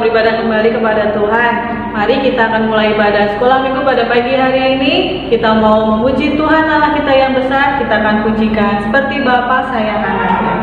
beribadah kembali kepada Tuhan. Mari kita akan mulai ibadah sekolah minggu pada pagi hari ini. Kita mau memuji Tuhan Allah kita yang besar. Kita akan pujikan seperti Bapa sayang anaknya.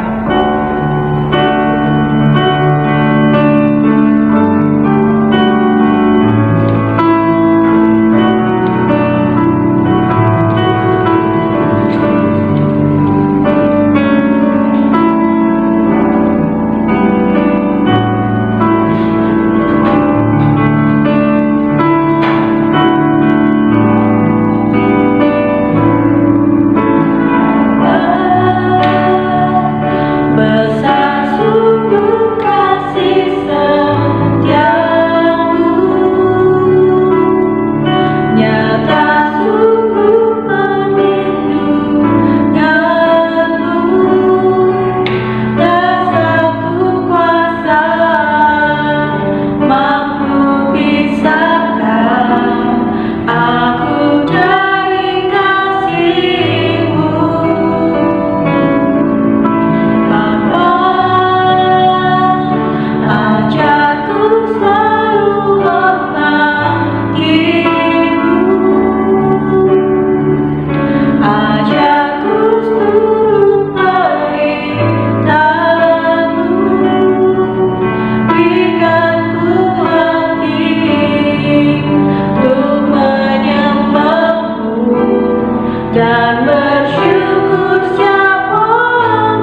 Dan bersyukur siapa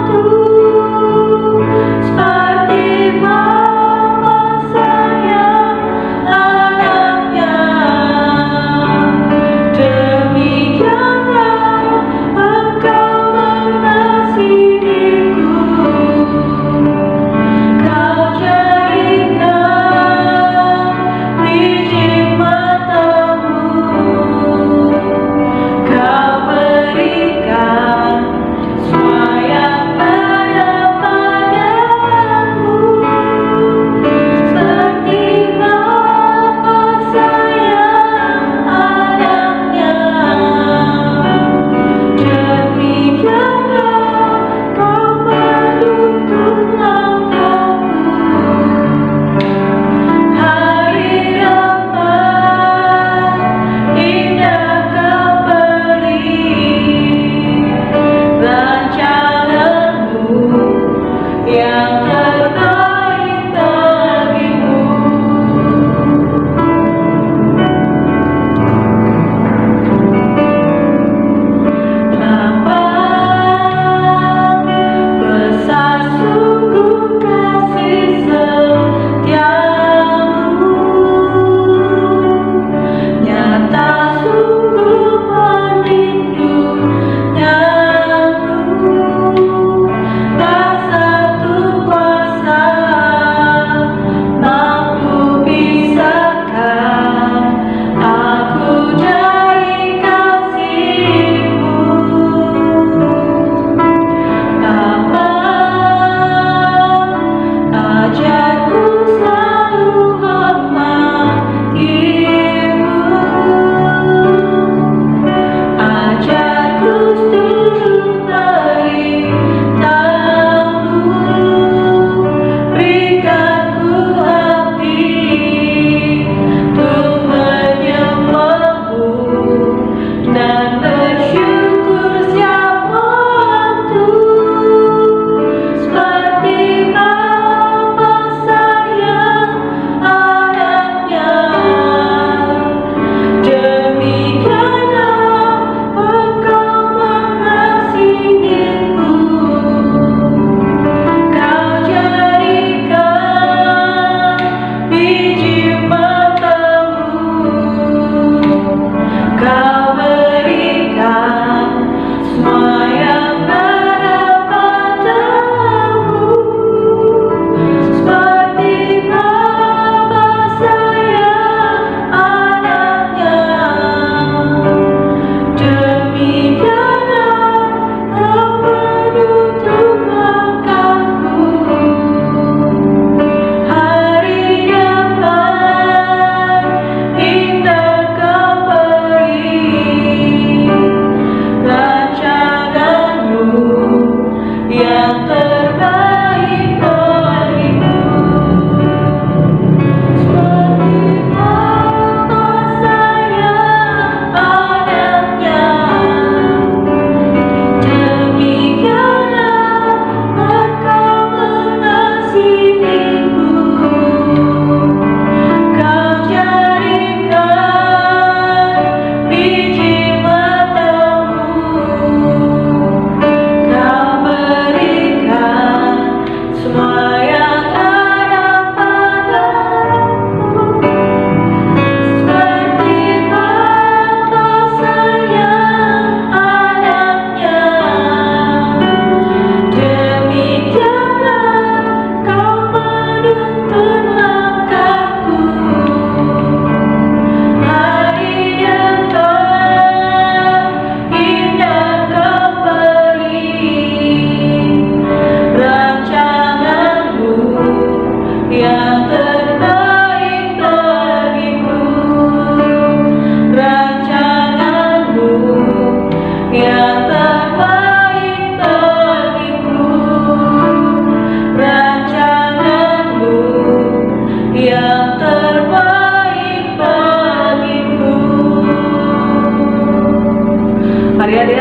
Tuh seperti Bapa sayang anaknya. Demikianlah Engkau mengasihiku, Kau jaringkan biji matamu, Kau beri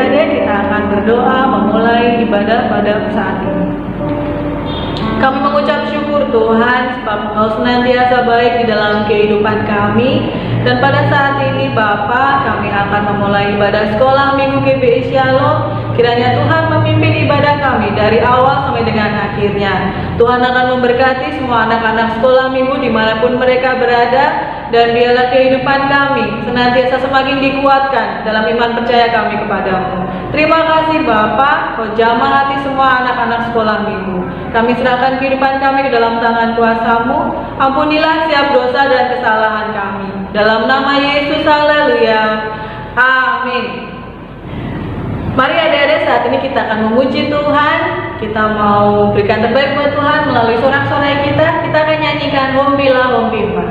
adik-adik, kita akan berdoa memulai ibadah pada saat ini. Kami mengucap syukur Tuhan sebab Engkau senantiasa baik di dalam kehidupan kami. Dan pada saat ini Bapa, kami akan memulai ibadah sekolah Minggu GBI Shalom. Kiranya Tuhan memimpin ibadah kami dari awal sampai dengan akhirnya. Tuhan akan memberkati semua anak-anak sekolah Minggu dimanapun mereka berada. Dan biarlah kehidupan kami senantiasa semakin dikuatkan dalam iman percaya kami kepadamu. Terima kasih Bapa, Kau jamah hati semua anak-anak sekolah Minggu. Kami serahkan kehidupan kami ke dalam tangan kuasa-Mu. Ampunilah setiap dosa dan kesalahan kami. Dalam nama Yesus, haleluya. Amin. Mari adik-adik, saat ini kita akan memuji Tuhan. Kita mau berikan terbaik buat Tuhan melalui sorak-sorai kita. Kita akan nyanyikan Hombilah Hombimpa.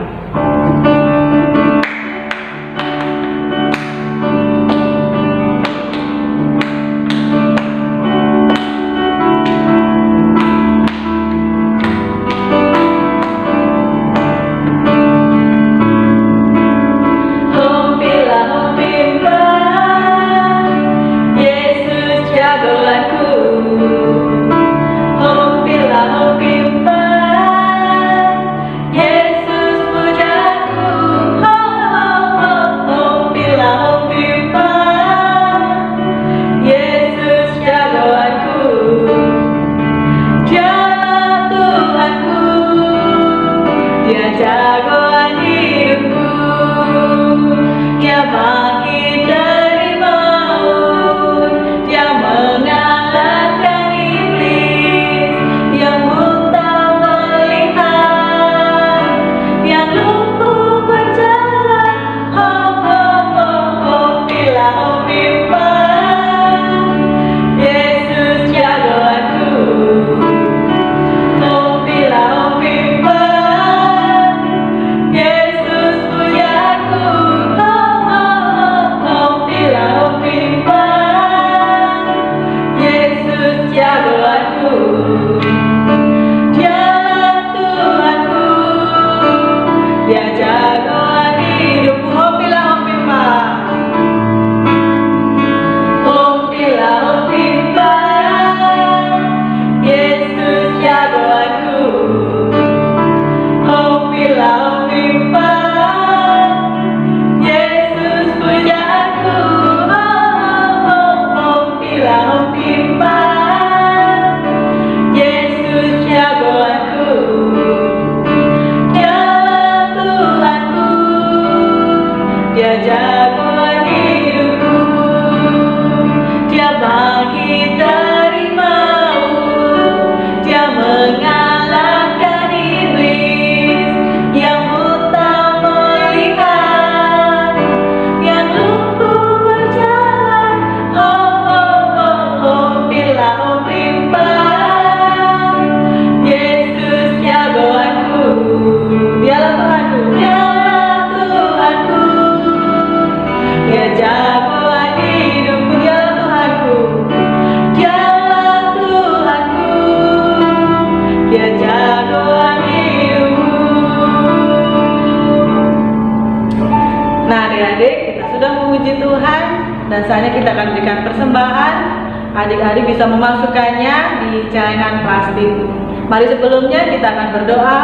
Dan saatnya kita akan berikan persembahan. Adik-adik bisa memasukkannya di celengan plastik. Mari sebelumnya kita akan berdoa,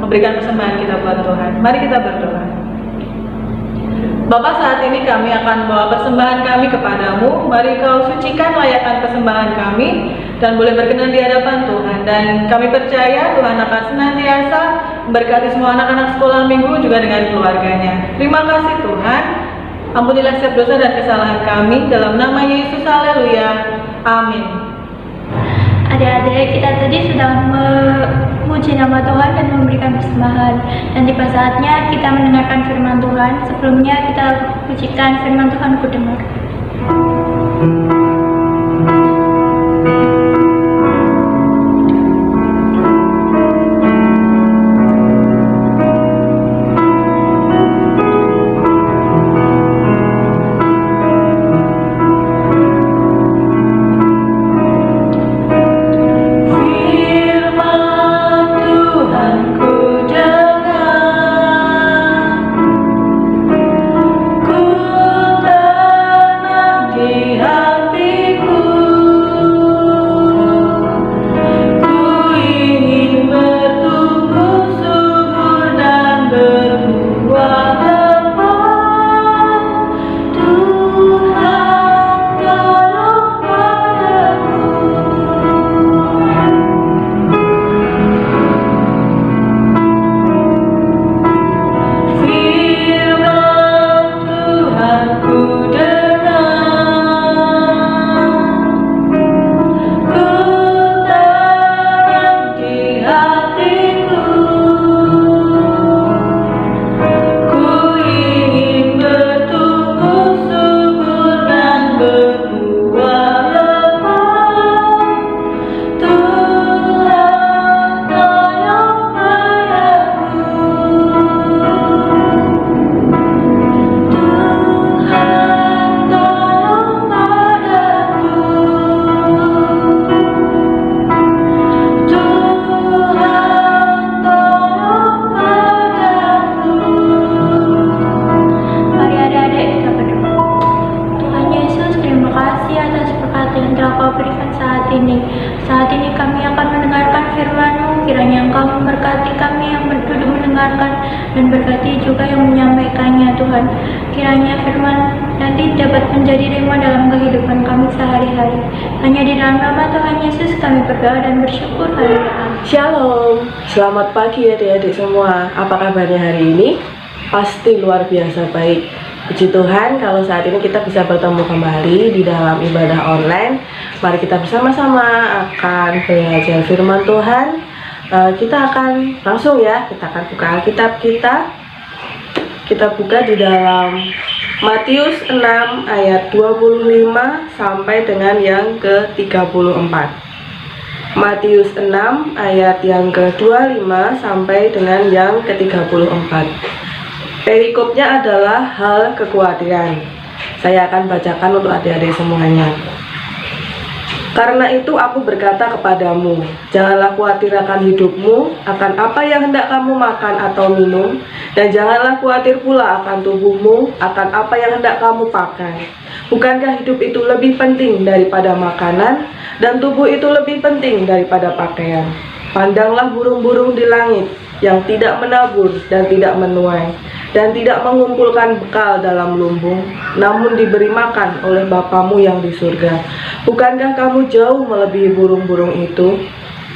memberikan persembahan kita buat Tuhan. Mari kita berdoa. Bapa, saat ini kami akan membawa persembahan kami kepadamu. Mari Kau sucikan layakan persembahan kami dan boleh berkenan di hadapan Tuhan. Dan kami percaya Tuhan akan senantiasa memberkati semua anak-anak sekolah Minggu juga dengan keluarganya. Terima kasih Tuhan. Ampunilah setiap dosa dan kesalahan kami dalam nama Yesus, haleluya, amin. Adik-adik, kita tadi sudah memuji nama Tuhan dan memberikan persembahan. Dan tiba saatnya kita mendengarkan firman Tuhan. Sebelumnya kita pujikan firman Tuhan, ku dengar. Ku tanam di hati kiranya Engkau memberkati kami yang berduduk mendengarkan dan berkati juga yang menyampaikannya Tuhan. Kiranya firman nanti dapat menjadi rema dalam kehidupan kami sehari-hari. Hanya di dalam nama Tuhan Yesus kami berdoa dan bersyukur. Haleluya. Shalom, selamat pagi adik-adik semua. Apa kabarnya hari ini? Pasti luar biasa baik. Puji Tuhan kalau saat ini kita bisa bertemu kembali di dalam ibadah online. Mari kita bersama-sama akan belajar firman Tuhan. Kita akan langsung ya, kita akan buka Alkitab kita. Kita buka di dalam Matius 6 ayat 25 sampai dengan yang ke-34. Matius 6 ayat yang ke-25 sampai dengan yang ke-34. Perikopnya adalah hal kekhawatiran. Saya akan bacakan untuk adik-adik semuanya. Karena itu aku berkata kepadamu, janganlah khawatir akan hidupmu, akan apa yang hendak kamu makan atau minum, dan janganlah khawatir pula akan tubuhmu, akan apa yang hendak kamu pakai. Bukankah hidup itu lebih penting daripada makanan, dan tubuh itu lebih penting daripada pakaian? Pandanglah burung-burung di langit, yang tidak menabur dan tidak menuai, dan tidak mengumpulkan bekal dalam lumbung, namun diberi makan oleh Bapamu yang di surga. Bukankah kamu jauh melebihi burung-burung itu?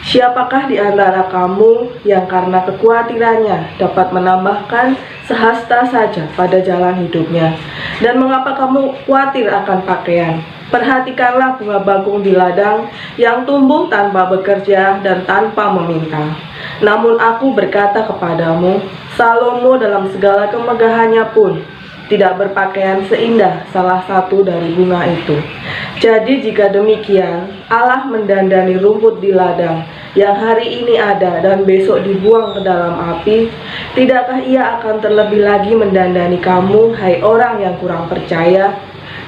Siapakah di antara kamu yang karena kekhawatirannya dapat menambahkan sehasta saja pada jalan hidupnya? Dan mengapa kamu khawatir akan pakaian? Perhatikanlah bunga bakung di ladang yang tumbuh tanpa bekerja dan tanpa meminta. Namun aku berkata kepadamu, Salomo dalam segala kemegahannya pun tidak berpakaian seindah salah satu dari bunga itu. Jadi jika demikian, Allah mendandani rumput di ladang yang hari ini ada dan besok dibuang ke dalam api, tidakkah Ia akan terlebih lagi mendandani kamu, hai orang yang kurang percaya?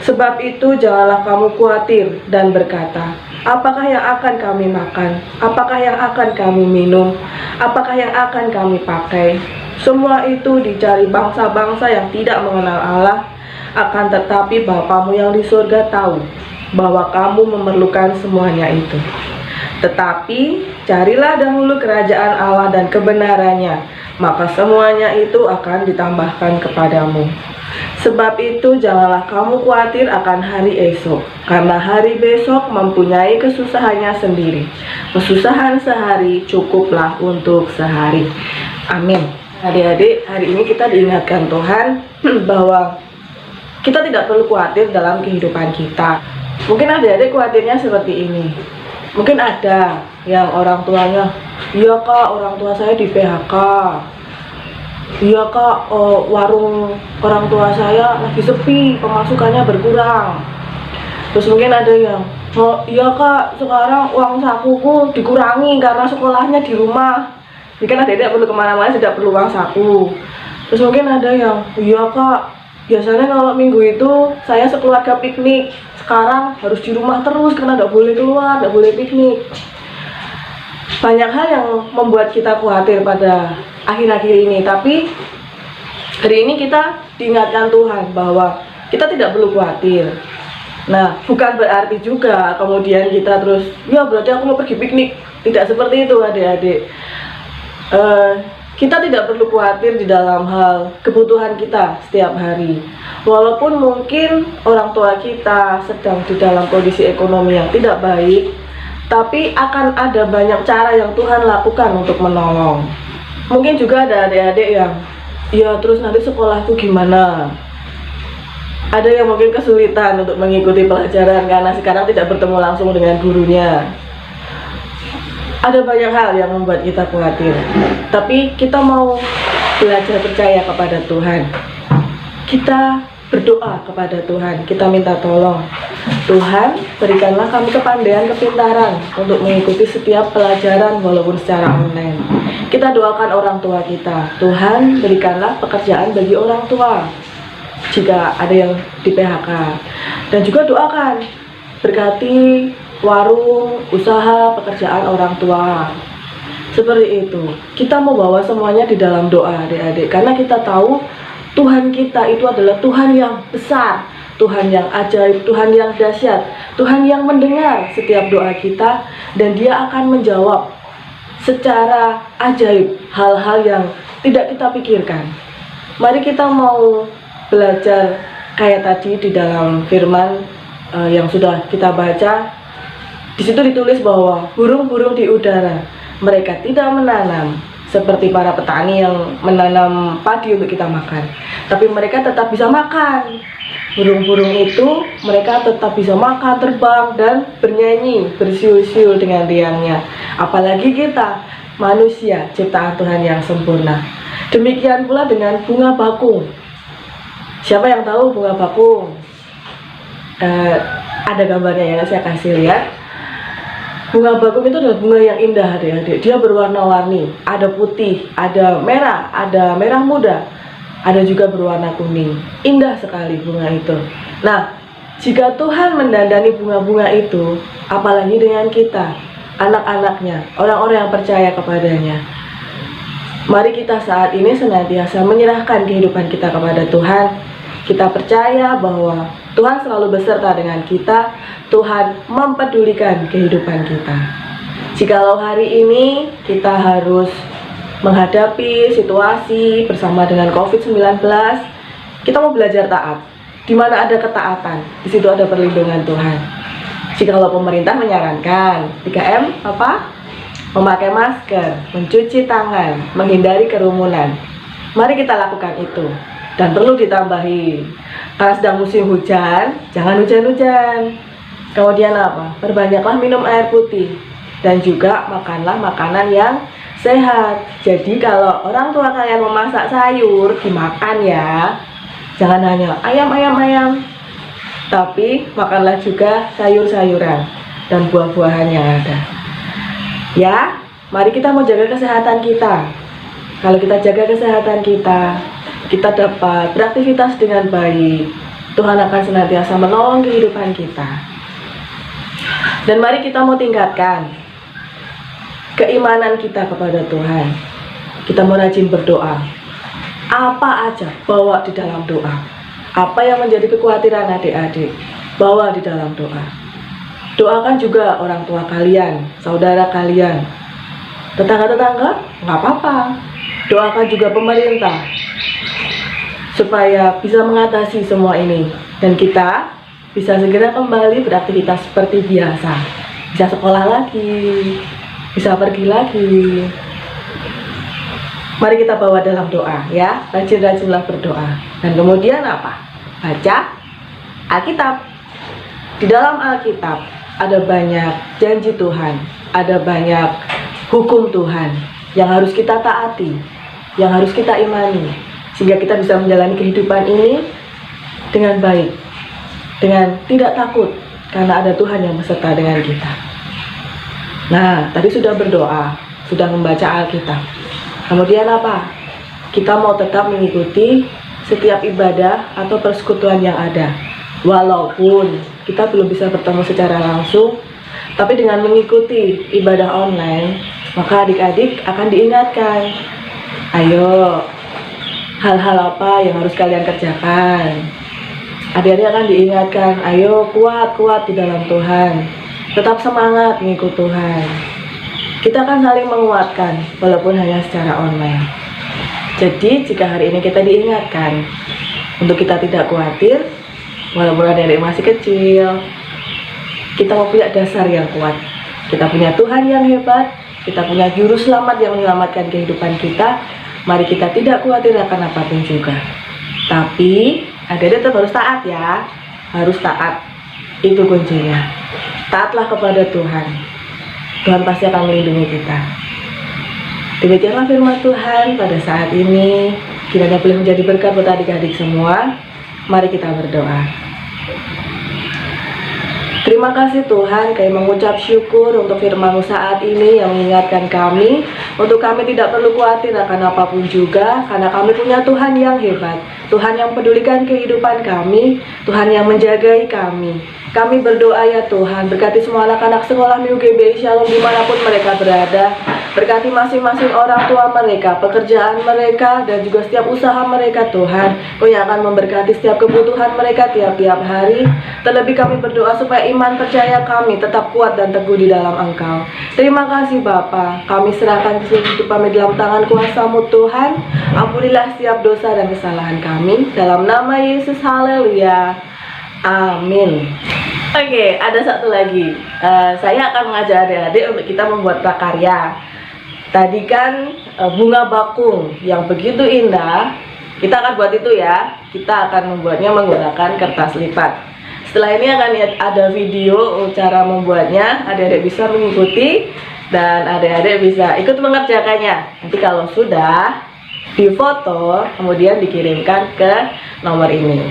Sebab itu janganlah kamu khawatir dan berkata, apakah yang akan kami makan? Apakah yang akan kami minum? Apakah yang akan kami pakai? Semua itu dicari bangsa-bangsa yang tidak mengenal Allah. Akan tetapi Bapamu yang di surga tahu bahwa kamu memerlukan semuanya itu. Tetapi carilah dahulu kerajaan Allah dan kebenarannya, maka semuanya itu akan ditambahkan kepadamu. Sebab itu janganlah kamu khawatir akan hari esok, karena hari besok mempunyai kesusahannya sendiri. Kesusahan sehari cukuplah untuk sehari. Amin. Adik-adik, hari ini kita diingatkan Tuhan bahwa kita tidak perlu khawatir dalam kehidupan kita. Mungkin adik-adik khawatirnya seperti ini. Mungkin ada yang orang tuanya, iya kak, orang tua saya di PHK. Iya kak, warung orang tua saya lagi sepi, pemasukannya berkurang. Terus mungkin ada yang, oh iya kak, sekarang uang sakuku dikurangi karena sekolahnya di rumah. Jadi kan adik-adik perlu kemana-mana, tidak perlu uang saku. Terus mungkin ada yang, iya kak, biasanya kalau minggu itu saya sekeluarga piknik. Sekarang harus di rumah terus karena tidak boleh keluar, tidak boleh piknik. Banyak hal yang membuat kita khawatir pada akhir-akhir ini. Tapi hari ini kita diingatkan Tuhan bahwa kita tidak perlu khawatir. Nah, bukan berarti juga kemudian kita terus, ya berarti aku mau pergi piknik. Tidak seperti itu adik-adik. Kita tidak perlu khawatir di dalam hal kebutuhan kita setiap hari. Walaupun mungkin orang tua kita sedang di dalam kondisi ekonomi yang tidak baik, tapi akan ada banyak cara yang Tuhan lakukan untuk menolong. Mungkin juga ada adik-adik yang, ya terus nanti sekolahku gimana? Ada yang mungkin kesulitan untuk mengikuti pelajaran karena sekarang tidak bertemu langsung dengan gurunya. Ada banyak hal yang membuat kita khawatir. Tapi kita mau belajar percaya kepada Tuhan. Kita berdoa kepada Tuhan, kita minta tolong. Tuhan, berikanlah kami kepandaian, kepintaran untuk mengikuti setiap pelajaran walaupun secara online. Kita doakan orang tua kita. Tuhan, berikanlah pekerjaan bagi orang tua jika ada yang di PHK. Dan juga doakan, berkati warung, usaha, pekerjaan orang tua. Seperti itu. Kita mau bawa semuanya di dalam doa, adik-adik. Karena kita tahu Tuhan kita itu adalah Tuhan yang besar, Tuhan yang ajaib, Tuhan yang dahsyat, Tuhan yang mendengar setiap doa kita, dan Dia akan menjawab secara ajaib hal-hal yang tidak kita pikirkan. Mari kita mau belajar kayak tadi di dalam firman yang sudah kita baca. Di situ ditulis bahwa burung-burung di udara mereka tidak menanam seperti para petani yang menanam padi untuk kita makan, tapi mereka tetap bisa makan. Burung-burung itu mereka tetap bisa makan, terbang, dan bernyanyi, bersiul-siul dengan riangnya. Apalagi kita, manusia, ciptaan Tuhan yang sempurna. Demikian pula dengan bunga bakung. Siapa yang tahu bunga bakung? Ada gambarnya ya, saya kasih lihat. Bunga bakung itu adalah bunga yang indah, adik-adik. Dia berwarna-warni, ada putih, ada merah muda, ada juga berwarna kuning. Indah sekali bunga itu. Nah, jika Tuhan mendandani bunga-bunga itu, apalagi dengan kita, anak-anaknya, orang-orang yang percaya kepadanya. Mari kita saat ini senantiasa menyerahkan kehidupan kita kepada Tuhan. Kita percaya bahwa Tuhan selalu beserta dengan kita. Tuhan mempedulikan kehidupan kita. Jikalau hari ini kita harus menghadapi situasi bersama dengan COVID-19, kita mau belajar taat. Di mana ada ketaatan, di situ ada perlindungan Tuhan. Jikalau pemerintah menyarankan 3M apa? Memakai masker, mencuci tangan, menghindari kerumunan. Mari kita lakukan itu. Dan perlu ditambahi, karena sedang musim hujan, jangan hujan-hujan. Kemudian apa? Perbanyaklah minum air putih. Dan juga makanlah makanan yang sehat. Jadi kalau orang tua kalian memasak sayur, dimakan ya. Jangan hanya ayam. Tapi makanlah juga sayur-sayuran dan buah-buahan yang ada. Ya, mari kita mau jaga kesehatan kita. Kalau kita jaga kesehatan kita dapat beraktivitas dengan baik. Tuhan akan senantiasa menolong kehidupan kita. Dan mari kita mau tingkatkan keimanan kita kepada Tuhan. Kita mau rajin berdoa. Apa aja bawa di dalam doa. Apa yang menjadi kekhawatiran adik-adik, bawa di dalam doa. Doakan juga orang tua kalian, saudara kalian, tetangga-tetangga, nggak apa-apa. Doakan juga pemerintah supaya bisa mengatasi semua ini, dan kita bisa segera kembali beraktivitas seperti biasa. Bisa sekolah lagi, bisa pergi lagi. Mari kita bawa dalam doa ya, rajin-rajinlah berdoa. Dan kemudian apa? Baca Alkitab. Di dalam Alkitab ada banyak janji Tuhan, ada banyak hukum Tuhan yang harus kita taati, yang harus kita imani, sehingga kita bisa menjalani kehidupan ini dengan baik, dengan tidak takut, karena ada Tuhan yang beserta dengan kita. Nah, tadi sudah berdoa, sudah membaca Alkitab. Kemudian apa? Kita mau tetap mengikuti setiap ibadah atau persekutuan yang ada. Walaupun kita belum bisa bertemu secara langsung, tapi dengan mengikuti ibadah online, maka adik-adik akan diingatkan. Ayo, hal-hal apa yang harus kalian kerjakan? Adik-adik akan diingatkan, ayo kuat-kuat di dalam Tuhan. Tetap semangat mengikut Tuhan. Kita akan saling menguatkan walaupun hanya secara online. Jadi jika hari ini kita diingatkan untuk kita tidak khawatir, walaupun adik-adik masih kecil, kita mau punya dasar yang kuat. Kita punya Tuhan yang hebat, kita punya juru selamat yang menyelamatkan kehidupan kita. Mari kita tidak khawatir akan apapun juga. Tapi adik-adik tetap harus taat ya. Harus taat. Itu kuncinya. Taatlah kepada Tuhan. Tuhan pasti akan melindungi kita. Demikianlah firman Tuhan pada saat ini. Kiranya boleh menjadi berkat buat adik-adik semua. Mari kita berdoa. Terima kasih Tuhan, kami mengucap syukur untuk firman-Mu saat ini yang mengingatkan kami untuk kami tidak perlu khawatir akan apapun juga, karena kami punya Tuhan yang hebat, Tuhan yang pedulikan kehidupan kami, Tuhan yang menjagai kami. Kami berdoa ya Tuhan, berkati semua anak-anak sekolah MIU GBI Shalom dimanapun mereka berada. Berkati masing-masing orang tua mereka, pekerjaan mereka, dan juga setiap usaha mereka Tuhan. Kau yang akan memberkati setiap kebutuhan mereka tiap-tiap hari. Terlebih kami berdoa supaya iman percaya kami tetap kuat dan teguh di dalam Engkau. Terima kasih Bapa. Kami serahkan seluruh hidup kami dalam tangan kuasa-Mu Tuhan. Ampunilah setiap dosa dan kesalahan kami. Dalam nama Yesus, haleluya. Amin. Oke, ada satu lagi. Saya akan mengajak adik-adik untuk kita membuat prakarya. Tadi kan bunga bakung yang begitu indah. Kita akan buat itu ya. Kita akan membuatnya menggunakan kertas lipat. Setelah ini akan ada video cara membuatnya. Adik-adik bisa mengikuti dan adik-adik bisa ikut mengerjakannya. Nanti kalau sudah difoto, kemudian dikirimkan ke nomor ini.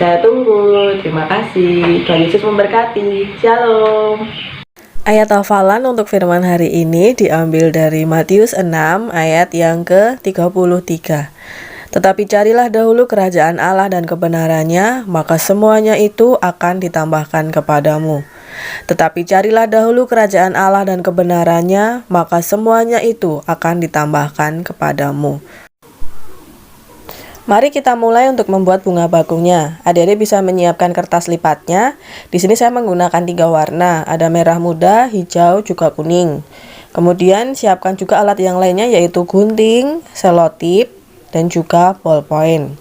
Saya tunggu. Terima kasih. Tuhan Yesus memberkati. Shalom. Ayat hafalan untuk firman hari ini diambil dari Matius 6 ayat yang ke-33. Tetapi carilah dahulu kerajaan Allah dan kebenarannya, maka semuanya itu akan ditambahkan kepadamu. Tetapi carilah dahulu kerajaan Allah dan kebenarannya, maka semuanya itu akan ditambahkan kepadamu. Mari kita mulai untuk membuat bunga bakungnya. Adik-adik bisa menyiapkan kertas lipatnya. Di sini saya menggunakan 3 warna, ada merah muda, hijau, juga kuning. Kemudian siapkan juga alat yang lainnya yaitu gunting, selotip, dan juga ballpoint.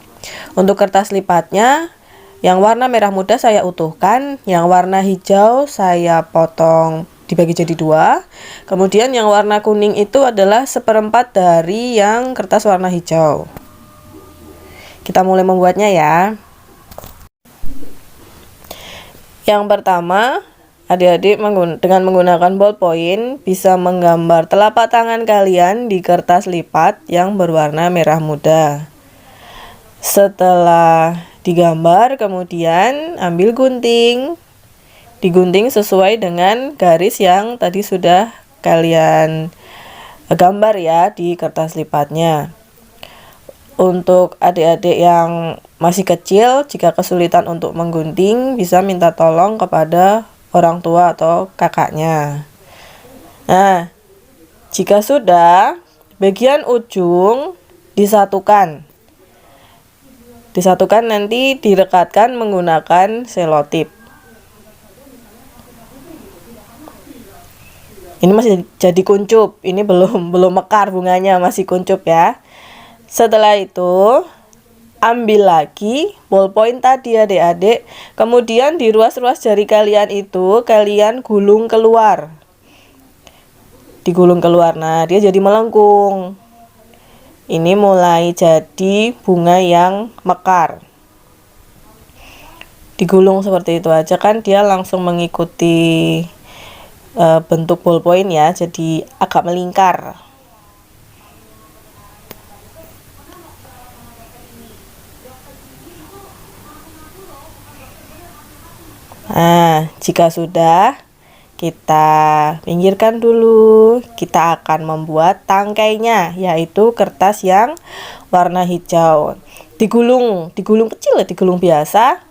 Untuk kertas lipatnya, yang warna merah muda saya utuhkan, yang warna hijau saya potong dibagi jadi 2. Kemudian yang warna kuning itu adalah 1/4 dari yang kertas warna hijau. Kita mulai membuatnya ya. Yang pertama, adik-adik dengan menggunakan ballpoint bisa menggambar telapak tangan kalian di kertas lipat yang berwarna merah muda. Setelah digambar, kemudian ambil gunting. Digunting sesuai dengan garis yang tadi sudah kalian gambar ya di kertas lipatnya. Untuk adik-adik yang masih kecil, jika kesulitan untuk menggunting, bisa minta tolong kepada orang tua atau kakaknya. Nah, jika sudah, bagian ujung disatukan. Disatukan nanti direkatkan menggunakan selotip. Ini masih jadi kuncup, ini belum mekar bunganya, masih kuncup ya. Setelah itu, ambil lagi ballpoint tadi adik-adik, kemudian di ruas-ruas jari kalian itu, kalian gulung keluar. Digulung keluar, nah dia jadi melengkung. Ini mulai jadi bunga yang mekar. Digulung seperti itu aja kan dia langsung mengikuti bentuk ballpoint ya, jadi agak melingkar. Nah, jika sudah, kita pinggirkan dulu. Kita akan membuat tangkainya, yaitu kertas yang warna hijau. Digulung kecil ya, digulung biasa.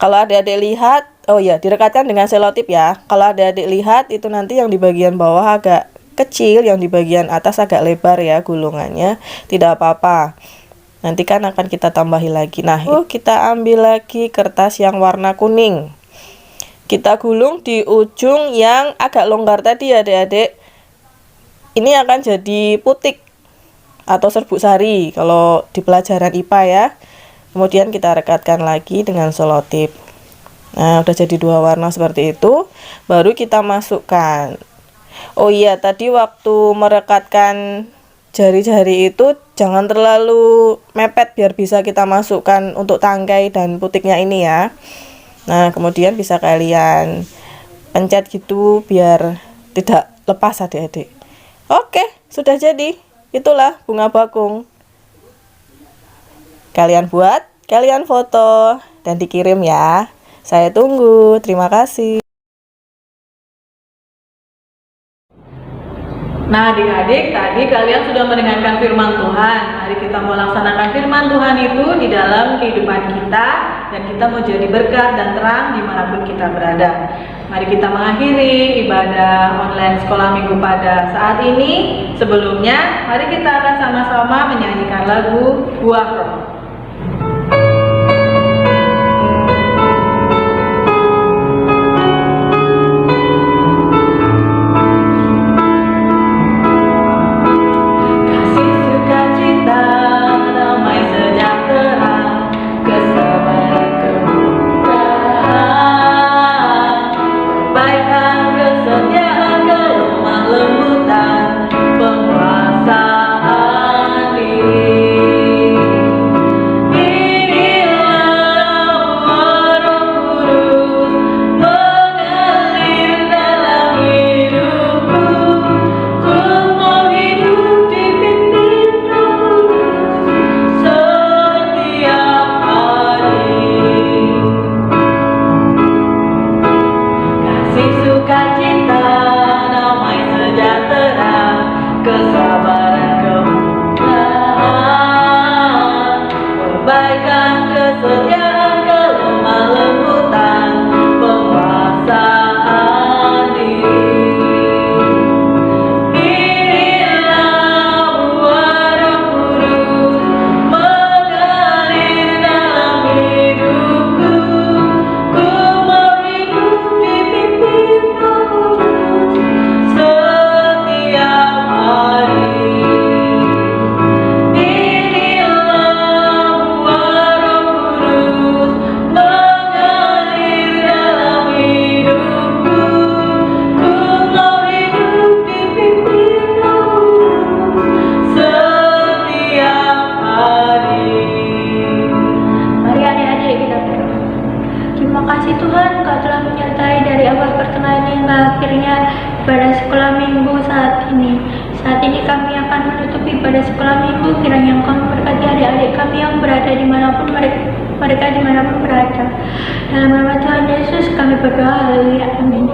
Kalau adik-adik lihat, direkatkan dengan selotip ya. Kalau adik-adik lihat, itu nanti yang di bagian bawah agak kecil, yang di bagian atas agak lebar ya gulungannya. Tidak apa-apa. Nanti kan akan kita tambahi lagi. Nah, kita ambil lagi kertas yang warna kuning. Kita gulung di ujung yang agak longgar tadi ya adik-adik. Ini akan jadi putik atau serbuk sari kalau di pelajaran IPA ya. Kemudian kita rekatkan lagi dengan selotip. Nah, udah jadi 2 warna seperti itu. Baru kita masukkan. Oh iya, tadi waktu merekatkan jari-jari itu jangan terlalu mepet biar bisa kita masukkan untuk tangkai dan putiknya ini ya. Nah, kemudian bisa kalian pencet gitu biar tidak lepas adik-adik. Oke, sudah jadi. Itulah bunga bakung. Kalian buat, kalian foto, dan dikirim ya. Saya tunggu. Terima kasih. Nah adik-adik, tadi kalian sudah mendengarkan firman Tuhan. Mari kita mau laksanakan firman Tuhan itu di dalam kehidupan kita, dan kita mau jadi berkat dan terang dimanapun kita berada. Mari kita mengakhiri ibadah online sekolah minggu pada saat ini. Sebelumnya, mari kita akan sama-sama menyanyikan lagu Buah Roh. Ibadah sekolah minggu saat ini. Saat ini kami akan menutup ibadah sekolah minggu. Kiranya Engkau memberkati adik-adik kami yang berada dimanapun mereka dimanapun berada. Dalam nama Tuhan Yesus kami berdoa. Haleluya. Amin.